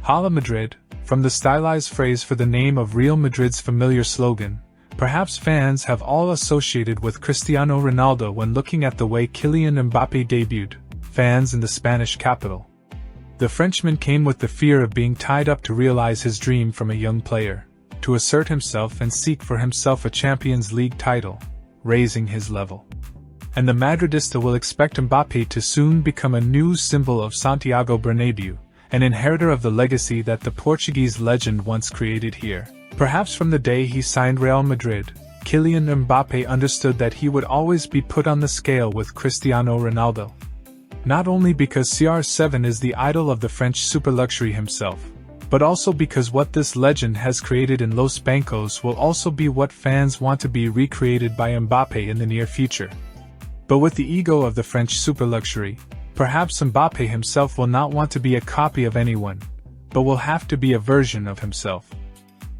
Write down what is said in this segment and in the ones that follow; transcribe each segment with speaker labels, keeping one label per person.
Speaker 1: Hala Madrid, from the stylized phrase for the name of Real Madrid's familiar slogan, perhaps fans have all associated with Cristiano Ronaldo when looking at the way Kylian Mbappé debuted, fans in the Spanish capital. The Frenchman came with the fear of being tied up to realize his dream from a young player, to assert himself and seek for himself a Champions League title, raising his level. And the Madridista will expect Mbappé to soon become a new symbol of Santiago Bernabéu, an inheritor of the legacy that the Portuguese legend once created here. Perhaps from the day he signed Real Madrid, Kylian Mbappé understood that he would always be put on the scale with Cristiano Ronaldo. Not only because CR7 is the idol of the French super luxury himself, but also because what this legend has created in Los Blancos will also be what fans want to be recreated by Mbappé in the near future. But with the ego of the French super luxury, perhaps Mbappé himself will not want to be a copy of anyone, but will have to be a version of himself.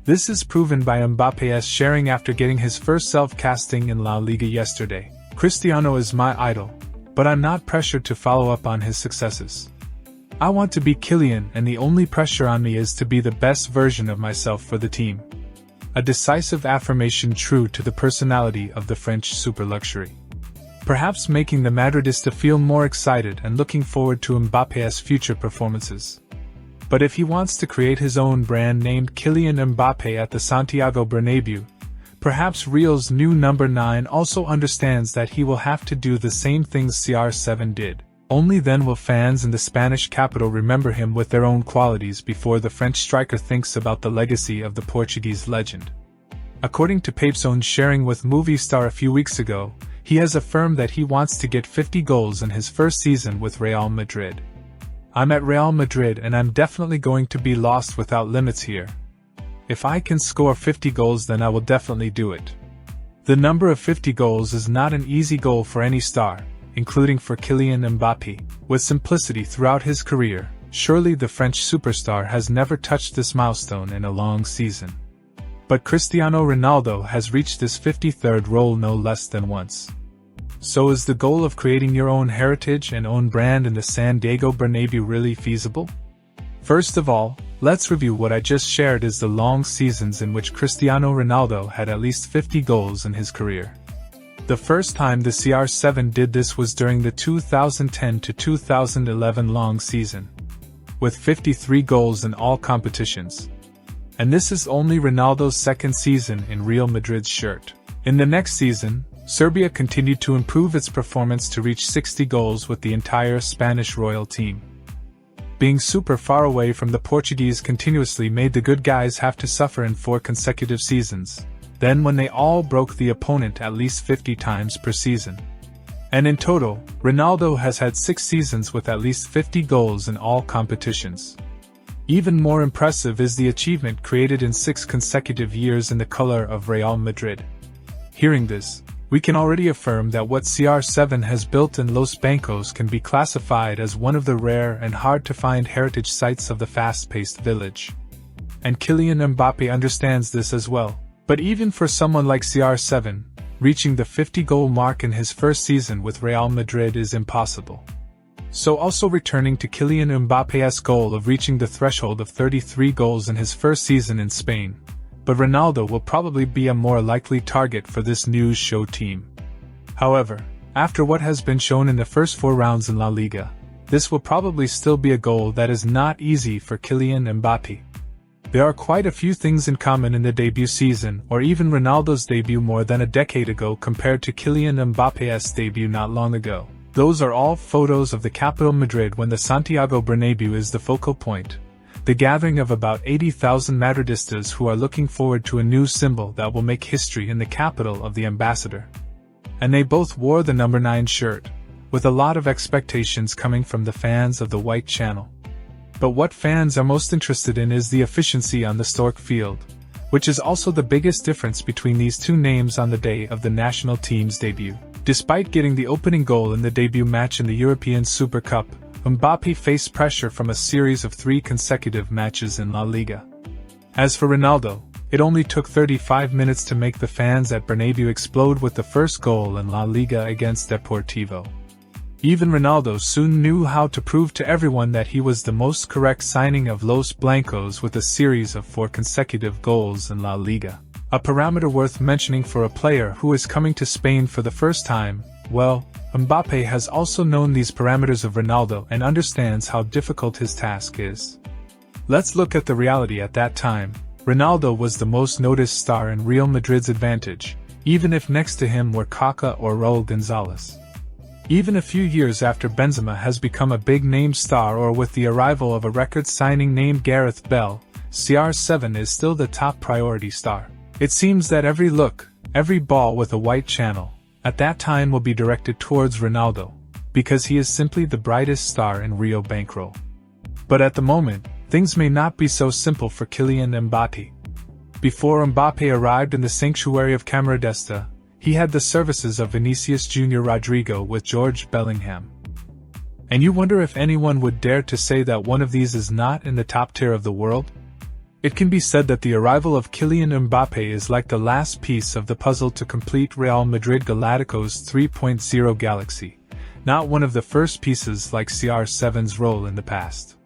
Speaker 1: This is proven by Mbappé's sharing after getting his first self-casting in La Liga yesterday. Cristiano is my idol, but I'm not pressured to follow up on his successes. I want to be Kylian, and the only pressure on me is to be the best version of myself for the team. A decisive affirmation true to the personality of the French super luxury. Perhaps making the Madridista feel more excited and looking forward to Mbappé's future performances. But if he wants to create his own brand named Kylian Mbappé at the Santiago Bernabéu, perhaps Real's new number 9 also understands that he will have to do the same things CR7 did. Only then will fans in the Spanish capital remember him with their own qualities before the French striker thinks about the legacy of the Portuguese legend. According to Pep's own sharing with Movistar a few weeks ago, he has affirmed that he wants to get 50 goals in his first season with Real Madrid. I'm at Real Madrid and I'm definitely going to be lost without limits here. If I can score 50 goals, then I will definitely do it. The number of 50 goals is not an easy goal for any star, including for Kylian Mbappé. With simplicity throughout his career, surely the French superstar has never touched this milestone in a long season. But Cristiano Ronaldo has reached this 53rd role no less than once. So is the goal of creating your own heritage and own brand in the Santiago Bernabéu really feasible? First of all, let's review what I just shared is the long seasons in which Cristiano Ronaldo had at least 50 goals in his career. The first time the CR7 did this was during the 2010 to 2011 long season, with 53 goals in all competitions. And this is only Ronaldo's second season in Real Madrid's shirt. In the next season, Serbia continued to improve its performance to reach 60 goals with the entire Spanish royal team. Being super far away from the Portuguese continuously made the good guys have to suffer in 4 consecutive seasons, then when they all broke the opponent at least 50 times per season. And in total, Ronaldo has had 6 seasons with at least 50 goals in all competitions. Even more impressive is the achievement created in 6 consecutive years in the color of Real Madrid. Hearing this, we can already affirm that what CR7 has built in Los Blancos can be classified as one of the rare and hard-to-find heritage sites of the fast-paced village. And Kylian Mbappé understands this as well. But even for someone like CR7, reaching the 50-goal mark in his first season with Real Madrid is impossible. So also returning to Kylian Mbappé's goal of reaching the threshold of 33 goals in his first season in Spain, but Ronaldo will probably be a more likely target for this news show team. However, after what has been shown in the first 4 rounds in La Liga, this will probably still be a goal that is not easy for Kylian Mbappé. There are quite a few things in common in the debut season or even Ronaldo's debut more than a decade ago compared to Kylian Mbappé's debut not long ago. Those are all photos of the capital Madrid when the Santiago Bernabéu is the focal point. The gathering of about 80,000 Madridistas who are looking forward to a new symbol that will make history in the capital of the ambassador. And they both wore the number 9 shirt, with a lot of expectations coming from the fans of the White Channel. But what fans are most interested in is the efficiency on the Stork Field, which is also the biggest difference between these two names on the day of the national team's debut. Despite getting the opening goal in the debut match in the European Super Cup, Mbappé faced pressure from a series of 3 consecutive matches in La Liga. As for Ronaldo, it only took 35 minutes to make the fans at Bernabéu explode with the first goal in La Liga against Deportivo. Even Ronaldo soon knew how to prove to everyone that he was the most correct signing of Los Blancos with a series of 4 consecutive goals in La Liga. A parameter worth mentioning for a player who is coming to Spain for the first time. Well, Mbappé has also known these parameters of Ronaldo and understands how difficult his task is. Let's look at the reality at that time. Ronaldo was the most noticed star in Real Madrid's advantage, even if next to him were Kaká or Raúl González. Even a few years after Benzema has become a big-name star or with the arrival of a record signing named Gareth Bale, CR7 is still the top priority star. It seems that every look, every ball with a white channel, at that time will be directed towards Ronaldo, because he is simply the brightest star in Rio bankroll. But at the moment, things may not be so simple for Kylian Mbappé. Before Mbappé arrived in the sanctuary of Camaradesta, he had the services of Vinicius Jr. Rodrigo with George Bellingham. And you wonder if anyone would dare to say that one of these is not in the top tier of the world? It can be said that the arrival of Kylian Mbappé is like the last piece of the puzzle to complete Real Madrid Galacticos 3.0 galaxy, not one of the first pieces like CR7's role in the past.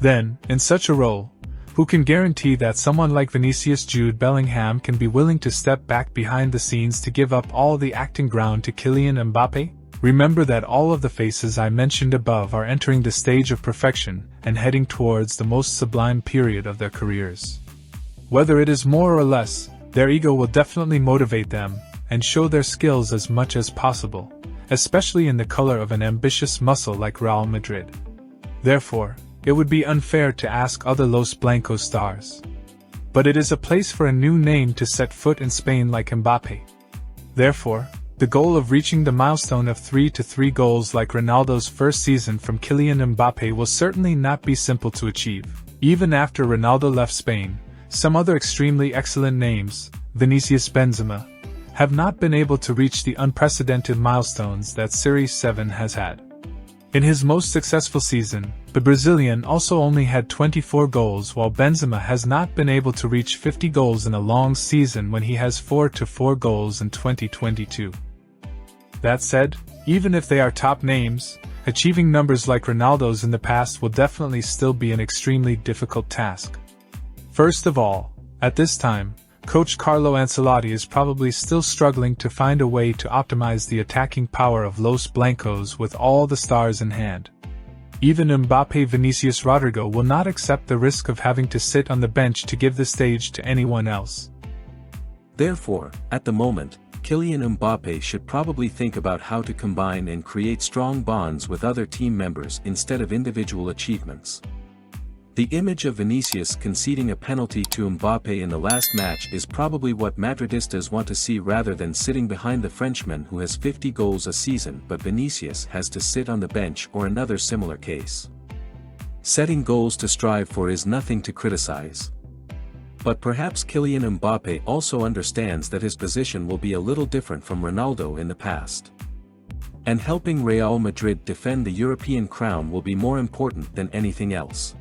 Speaker 1: Then, in such a role, who can guarantee that someone like Vinicius Jude Bellingham can be willing to step back behind the scenes to give up all the acting ground to Kylian Mbappé? Remember that all of the faces I mentioned above are entering the stage of perfection and heading towards the most sublime period of their careers. Whether it is more or less, their ego will definitely motivate them and show their skills as much as possible, especially in the color of an ambitious muscle like Real Madrid. Therefore, it would be unfair to ask other Los Blancos stars. But it is a place for a new name to set foot in Spain like Mbappé. Therefore, the goal of reaching the milestone of 3 goals like Ronaldo's first season from Kylian Mbappé will certainly not be simple to achieve. Even after Ronaldo left Spain, some other extremely excellent names, Vinicius Benzema, have not been able to reach the unprecedented milestones that CR7 has had. In his most successful season, the Brazilian also only had 24 goals while Benzema has not been able to reach 50 goals in a long season when he has 4 goals in 2022. That said, even if they are top names, achieving numbers like Ronaldo's in the past will definitely still be an extremely difficult task. First of all, at this time, Coach Carlo Ancelotti is probably still struggling to find a way to optimize the attacking power of Los Blancos with all the stars in hand. Even Mbappé Vinicius Rodrigo will not accept the risk of having to sit on the bench to give the stage to anyone else.
Speaker 2: Therefore, at the moment, Kylian Mbappé should probably think about how to combine and create strong bonds with other team members instead of individual achievements. The image of Vinicius conceding a penalty to Mbappé in the last match is probably what Madridistas want to see rather than sitting behind the Frenchman who has 50 goals a season but Vinicius has to sit on the bench or another similar case. Setting goals to strive for is nothing to criticize. But perhaps Kylian Mbappé also understands that his position will be a little different from Ronaldo in the past. And helping Real Madrid defend the European crown will be more important than anything else.